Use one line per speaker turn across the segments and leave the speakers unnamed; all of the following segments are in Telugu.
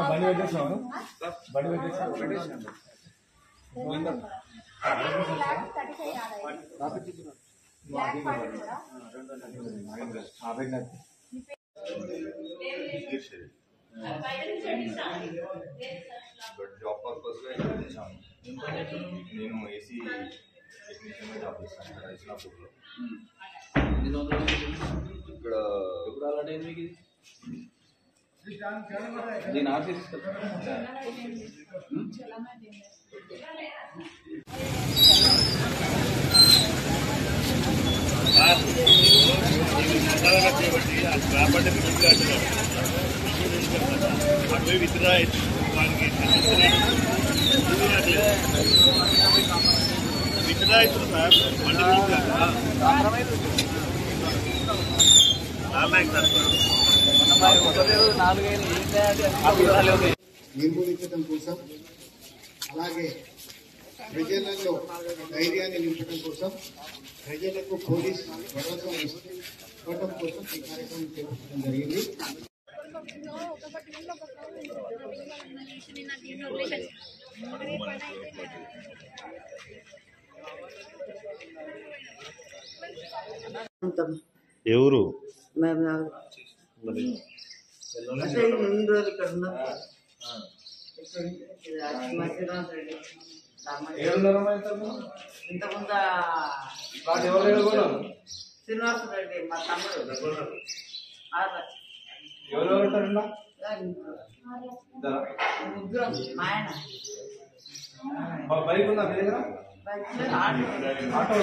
బండి పెట్టేసాను బండి పెట్టేసాను
జాబ్ పర్పస్ గా నేను ఏసీ టెక్నీషియన్ గా జాబ్ చేస్తాను ఇక్కడ ఇస్లాపూర్లో. ఇక్కడ ఎప్పుడు అలాంటి మీకు దీని ఆఫీస్
విత్డ్రా సార్
నిర్మూలించడం కోసం అలాగే ప్రజలలో ధైర్యాన్ని నింపడం కోసం ప్రజలకు పోలీస్ భరోసా ఇవ్వడం కోసం ఈ కార్యక్రమం చేపట్టడం జరిగింది.
ఎవరు
మేము ముందు ఇక్కడ ఉన్నాం. ఇంతకుముందు శ్రీనివాసరెడ్డి మా తమ్ముడు ముగ్గురం మా ఆయన
బైక్ ఉందా మీ దగ్గర ఆటో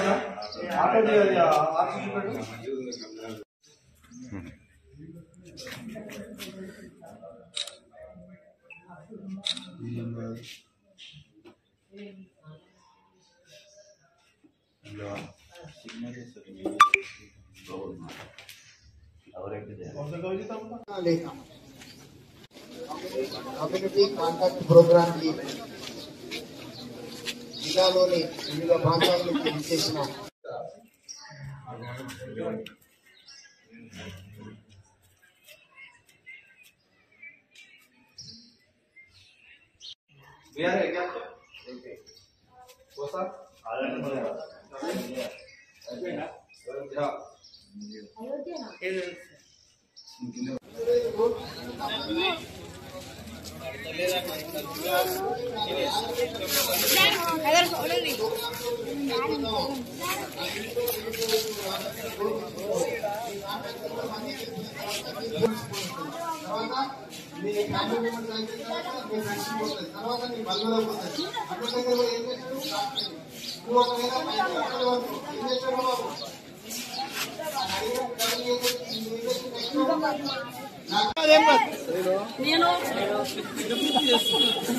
కమ్యూనిటీ కాంటాక్ట్ ప్రోగ్రామ్ కి జిల్లాలోని వివిధ ప్రాంతాల నుంచి విచ్చేసిన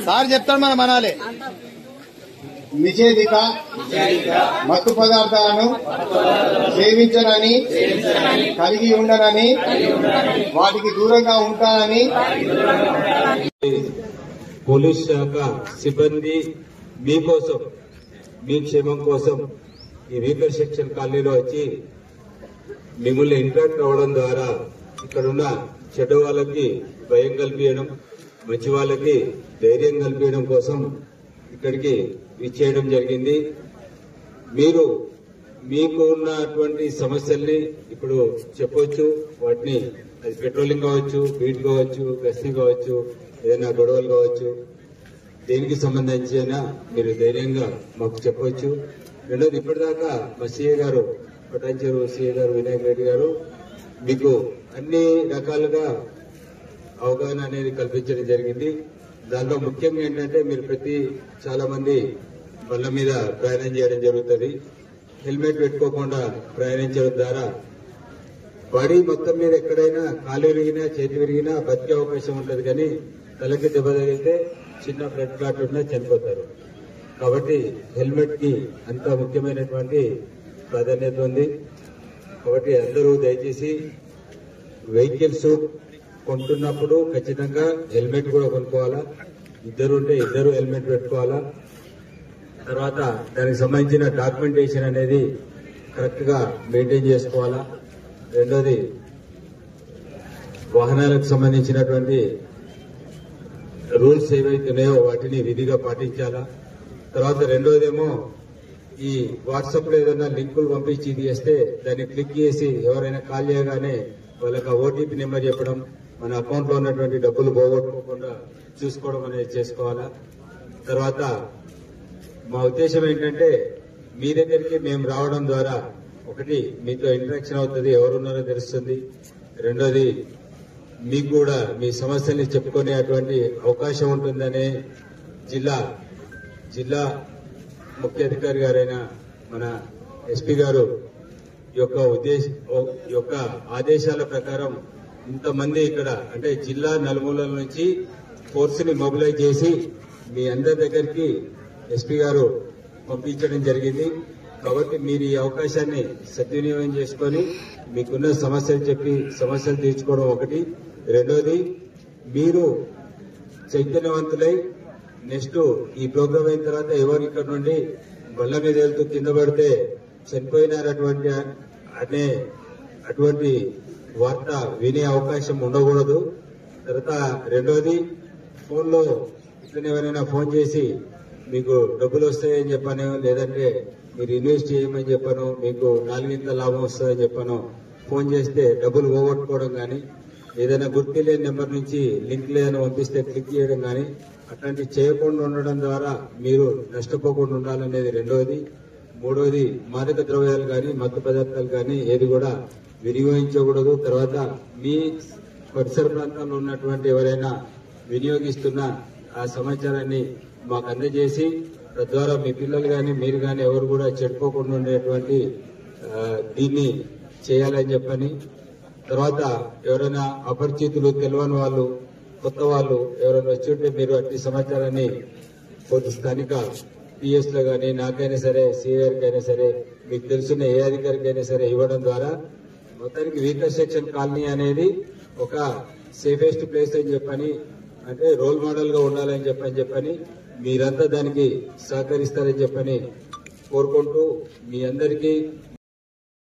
సార్ చెప్తాను మనం అనాలి.
నిషేధిత మత్తు పదార్థాలను సేవించనని కలిగి ఉండనని వాటికి దూరంగా ఉంటానని
పోలీస్ శాఖ సిబ్బంది మీకోసం మీ క్షేమం కోసం ఈ వీకర్ సెక్షన్ కాలనీలో వచ్చి మిమ్మల్ని ఇంట్రాక్ట్ అవ్వడం ద్వారా ఇక్కడున్న చెడ్డ వాళ్ళకి భయం కల్పించడం, మంచి వాళ్ళకి ధైర్యం కల్పించడం కోసం ఇక్కడికి ఇచ్చేయడం జరిగింది. మీరు మీకు ఉన్నటువంటి సమస్యల్ని ఇప్పుడు చెప్పవచ్చు. వాటిని అది పెట్రోలింగ్ కావచ్చు, బీట్ కావచ్చు, గస్తీ కావచ్చు, ఏదైనా గొడవలు కావచ్చు, దేనికి సంబంధించి అయినా మీరు ధైర్యంగా మాకు చెప్పవచ్చు. రెండోది, ఇప్పటిదాకా మా సీఏ గారు పటాన్చెరు సీఏ గారు వినాయక్ రెడ్డి గారు మీకు అన్ని రకాలుగా అవగాహన అనేది కల్పించడం జరిగింది. దానిలో ముఖ్యంగా ఏంటంటే మీరు చాలా మంది బండ్ల మీద ప్రయాణం చేయడం జరుగుతుంది. హెల్మెట్ పెట్టుకోకుండా ప్రయాణించడం ద్వారా బాడీ మొత్తం మీద ఎక్కడైనా కాలు విరిగినా చేతి విరిగినా బతికే అవకాశం ఉంటుంది, కానీ తలకి దెబ్బ తగిలితే చిన్న బ్లడ్ క్లాట్ ఉన్నా చనిపోతారు. కాబట్టి హెల్మెట్ కి అంత ముఖ్యమైనటువంటి ప్రాధాన్యత ఉంది. కాబట్టి అందరూ దయచేసి వెహికల్స్ కొంటున్నప్పుడు ఖచ్చితంగా హెల్మెట్ కూడా కొనుక్కోవాలా. ఇద్దరు ఉంటే ఇద్దరు హెల్మెట్ పెట్టుకోవాలా. తర్వాత దానికి సంబంధించిన డాక్యుమెంటేషన్ అనేది కరెక్ట్ గా మెయింటైన్ చేసుకోవాలా. రెండోది వాహనాలకు సంబంధించినటువంటి రూల్స్ ఏవైతున్నాయో వాటిని విధిగా పాటించాలా. తర్వాత రెండోదేమో ఈ వాట్సాప్ లో ఏదైనా లింకులు పంపించి ఇది చేస్తే దాన్ని క్లిక్ చేసి ఎవరైనా కాల్ చేయగానే వాళ్ళకి ఓటీపీ నెంబర్ చెప్పడం, మన అకౌంట్ లో ఉన్నటువంటి డబ్బులు పోగొట్టుకోకుండా చూసుకోవడం అనేది చేసుకోవాలా. తర్వాత మా ఉద్దేశం ఏంటంటే మీ దగ్గరికి మేము రావడం ద్వారా ఒకటి మీతో ఇంటరాక్షన్ అవుతుంది, ఎవరున్నారో తెలుస్తుంది. రెండోది మీకు కూడా మీ సమస్యల్ని చెప్పుకునేటువంటి అవకాశం ఉంటుందనే జిల్లా ముఖ్య అధికారి గారైన మన ఎస్పీ గారు యొక్క ఆదేశాల ప్రకారం ఇంతమంది ఇక్కడ అంటే జిల్లా నలుమూలల నుంచి ఫోర్స్ ని మొబిలైజ్ చేసి మీ అందరి దగ్గరికి ఎస్పీ గారు పంపించడం జరిగింది. కాబట్టి మీరు ఈ అవకాశాన్ని సద్వినియోగం చేసుకొని మీకున్న సమస్యలు చెప్పి సమస్యలు తీర్చుకోవడం ఒకటి. రెండోది మీరు చైతన్యవంతులై నెక్స్ట్ ఈ ప్రోగ్రాం అయిన తర్వాత ఎవరు ఇక్కడ నుండి బళ్ళ మీద వెళ్తూ కింద పడితే చనిపోయినారటువంటి అటువంటి వార్త వినే అవకాశం ఉండకూడదు. తర్వాత రెండోది ఫోన్లో ఇట్లనే ఎవరైనా ఫోన్ చేసి మీకు డబ్బులు వస్తాయని చెప్పాను, లేదంటే మీరు ఇన్వెస్ట్ చేయమని చెప్పాను, మీకు 4 లాభం వస్తుందని చెప్పాను ఫోన్ చేస్తే డబ్బులు పోగొట్టుకోవడం కానీ, ఏదైనా గుర్తు లేని నెంబర్ నుంచి లింక్ లేదని పంపిస్తే క్లిక్ చేయడం కానీ అట్లాంటివి చేయకుండా ఉండడం ద్వారా మీరు నష్టపోకుండా ఉండాలనేది రెండోది. మూడోది మాదక ద్రవ్యాలు కానీ మత్తు పదార్థాలు కానీ ఏది కూడా వినియోగించకూడదు. తర్వాత మీ పరిసర ప్రాంతాల్లో ఉన్నటువంటి ఎవరైనా వినియోగిస్తున్న ఆ సమాచారాన్ని మాకు అందజేసి తద్వారా మీ పిల్లలు కానీ మీరు కానీ ఎవరు కూడా చెడిపోకుండా ఉండేటువంటి దీన్ని చేయాలని చెప్పని. తర్వాత ఎవరైనా అపరిచితులు తెలియని వాళ్ళు కొత్త వాళ్ళు ఎవరైనా వచ్చి ఉంటే మీరు అట్టి సమాచారాన్ని కొద్ది స్థానిక పిఎస్ లో కానీ నాకైనా సరే సిఆర్కైనా సరే మీకు తెలుసున్న ఏ అధికారికైనా సరే ఇవ్వడం ద్వారా మొత్తానికి వీకర్ సెక్షన్ కాలనీ అనేది ఒక సేఫెస్ట్ ప్లేస్ అని చెప్పని, అంటే రోల్ మోడల్ గా ఉండాలని చెప్పని మీరంతా దానికి సహకరిస్తారని చెప్పని కోరుకుంటూ మీ అందరికీ